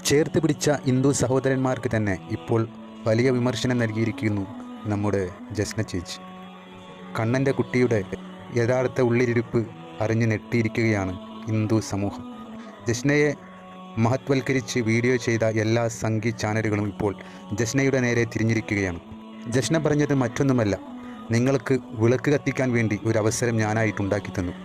ചേർത്ത് പിടിച്ച ഹിന്ദു സഹോദരന്മാർക്ക് തന്നെ ഇപ്പോൾ വലിയ വിമർശനം നൽകിയിരിക്കുന്നു നമ്മുടെ ജസ്ന ചേച്ചി. കണ്ണൻ്റെ കുട്ടിയുടെ യഥാർത്ഥ ഉള്ളിലിരിപ്പ് അറിഞ്ഞു നെട്ടിയിരിക്കുകയാണ് ഹിന്ദു സമൂഹം. ജസ്നയെ മഹത്വൽക്കരിച്ച് വീഡിയോ ചെയ്ത എല്ലാ സംഗീത ചാനലുകളും ഇപ്പോൾ ജസ്നയുടെ നേരെ തിരിഞ്ഞിരിക്കുകയാണ്. ജസ്ന പറഞ്ഞത് മറ്റൊന്നുമല്ല, നിങ്ങൾക്ക് വിളക്ക് കത്തിക്കാൻ വേണ്ടി ഒരു അവസരം ഞാനായിട്ടുണ്ടാക്കി തന്നു.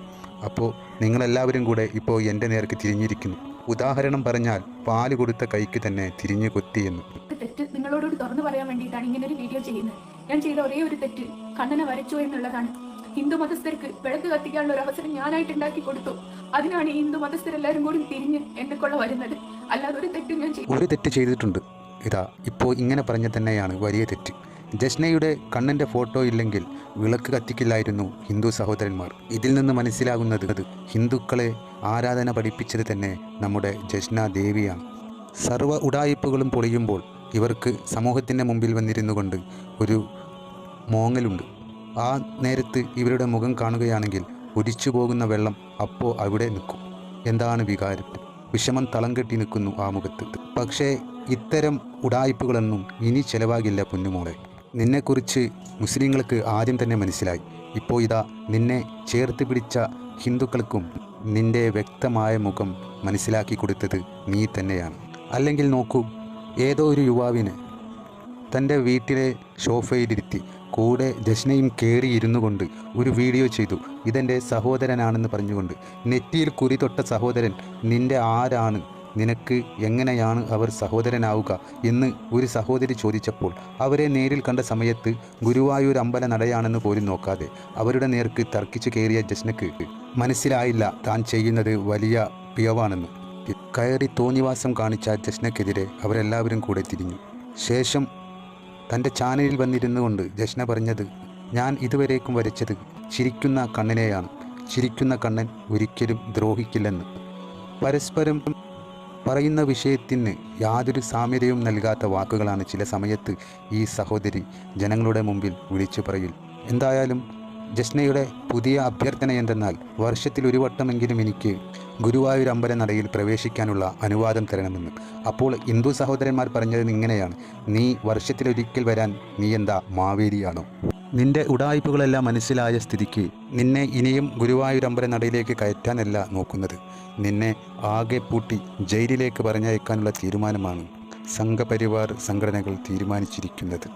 അപ്പോൾ നിങ്ങളെല്ലാവരും കൂടെ ഇപ്പോൾ എൻ്റെ നേർക്ക് തിരിഞ്ഞിരിക്കുന്നു. ഉദാഹരണം പറഞ്ഞാൽ പാല് കൊടുത്ത കൈക്ക് തന്നെ തിരിഞ്ഞു കൊത്തിയെന്ന്. തെറ്റ് നിങ്ങളോട് തുറന്നു പറയാൻ വേണ്ടിയിട്ടാണ് ഇങ്ങനെ ഒരു വീഡിയോ ചെയ്യുന്നത്. ഞാൻ ചെയ്ത ഒരേ ഒരു തെറ്റ് കണ്ണനെ വരച്ചു എന്നുള്ളതാണ്. ഹിന്ദു മതസ്ഥർക്ക് വിളക്ക് കത്തിക്കാനുള്ള ഒരു അവസരം ഞാനായിട്ട് ഉണ്ടാക്കി കൊടുത്തു. അതിനാണ് ഈ ഹിന്ദു മതസ്ഥരെല്ലാവരും കൂടി തിരിഞ്ഞ് എന്നെ കൊള്ള വരുന്നത്. അല്ലാതെ ഒരു തെറ്റും ഞാൻ ഒരു തെറ്റ് ചെയ്തിട്ടുണ്ട്. ഇതാ ഇപ്പോൾ ഇങ്ങനെ പറഞ്ഞ തന്നെയാണ് വലിയ തെറ്റ്. ജസ്നയുടെ കണ്ണൻ്റെ ഫോട്ടോ ഇല്ലെങ്കിൽ വിളക്ക് കത്തിക്കില്ലായിരുന്നു ഹിന്ദു സഹോദരന്മാർ. ഇതിൽ നിന്ന് മനസ്സിലാകുന്നത് ഹിന്ദുക്കളെ ആരാധന പഠിപ്പിച്ചത് തന്നെ നമ്മുടെ ജസ്ന ദേവിയാണ്. സർവ്വ ഉഡായിപ്പുകളും പൊളിയുമ്പോൾ ഇവർക്ക് സമൂഹത്തിൻ്റെ മുമ്പിൽ വന്നിരുന്നു കൊണ്ട് ഒരു മോങ്ങലുണ്ട്. ആ നേരത്ത് ഇവരുടെ മുഖം കാണുകയാണെങ്കിൽ ഒലിച്ചു പോകുന്ന വെള്ളം അപ്പോൾ അവിടെ നിൽക്കും. എന്താണ് വികാരം? വിഷമം തളം കെട്ടി നിൽക്കുന്നു ആ മുഖത്ത്. പക്ഷേ ഇത്തരം ഉഡായിപ്പുകളൊന്നും ഇനി ചെലവാകില്ല പൊന്നുമോളെ. നിന്നെക്കുറിച്ച് മുസ്ലിങ്ങൾക്ക് ആദ്യം തന്നെ മനസ്സിലായി. ഇപ്പോൾ ഇതാ നിന്നെ ചേർത്ത് പിടിച്ച ഹിന്ദുക്കൾക്കും നിൻ്റെ വ്യക്തമായ മുഖം മനസ്സിലാക്കി കൊടുത്തത് നീ തന്നെയാണ്. അല്ലെങ്കിൽ നോക്കൂ, ഏതോ ഒരു യുവാവിനെ തൻ്റെ വീട്ടിലെ സോഫയിലിരുത്തി കൂടെ ജസ്നയും കയറിയിരുന്നു കൊണ്ട് ഒരു വീഡിയോ ചെയ്തു. ഇതെൻ്റെ സഹോദരനാണെന്ന് പറഞ്ഞുകൊണ്ട്. നെറ്റിയിൽ കുരി തൊട്ട സഹോദരൻ നിൻ്റെ ആരാണ്? നിനക്ക് എങ്ങനെയാണ് അവർ സഹോദരനാവുക എന്ന് ഒരു സഹോദരി ചോദിച്ചപ്പോൾ അവരെ നേരിൽ കണ്ട സമയത്ത് ഗുരുവായൂർ അമ്പല നടയാണെന്ന് പോലും നോക്കാതെ അവരുടെ നേർക്ക് തർക്കിച്ചു കയറിയ ജസ്നക്ക് മനസ്സിലായില്ല താൻ ചെയ്യുന്നത് വലിയ പിഴവാണെന്ന്. കയറി തോന്നിവാസം കാണിച്ച ജസ്നക്കെതിരെ അവരെല്ലാവരും കൂടെ തിരിഞ്ഞു. ശേഷം തൻ്റെ ചാനലിൽ വന്നിരുന്നു കൊണ്ട് ജസ്ന പറഞ്ഞത്, ഞാൻ ഇതുവരേക്കും വരച്ചത് ചിരിക്കുന്ന കണ്ണനെയാണ്. ചിരിക്കുന്ന കണ്ണൻ ഒരിക്കലും ദ്രോഹിക്കില്ലെന്ന്. പരസ്പരം പറയുന്ന വിഷയത്തിന് യാതൊരു സാമ്യതയും നൽകാത്ത വാക്കുകളാണ് ചില സമയത്ത് ഈ സഹോദരി ജനങ്ങളുടെ മുമ്പിൽ വിളിച്ചു പറയിൽ. എന്തായാലും ജസ്നയുടെ പുതിയ അഭ്യർത്ഥന എന്തെന്നാൽ വർഷത്തിൽ ഒരു വട്ടമെങ്കിലും എനിക്ക് ഗുരുവായൂർ അമ്പല നടയിൽ പ്രവേശിക്കാനുള്ള അനുവാദം തരണമെന്ന്. അപ്പോൾ ഹിന്ദു സഹോദരന്മാർ പറഞ്ഞത് ഇങ്ങനെയാണ്, നീ വർഷത്തിലൊരിക്കൽ വരാൻ നീ എന്താ മാവേലിയാണോ? നിന്റെ ഉഡായിപ്പുകളെല്ലാം മനസ്സിലായ സ്ഥിതിക്ക് നിന്നെ ഇനിയും ഗുരുവായൂർ അമ്പല നടയിലേക്ക് കയറ്റാനല്ല നോക്കുന്നത്. നിന്നെ ആകെ പൂട്ടി ജയിലിലേക്ക് പറഞ്ഞയക്കാനുള്ള തീരുമാനമാണ് സംഘപരിവാർ സംഘടനകൾ തീരുമാനിച്ചിരിക്കുന്നത്.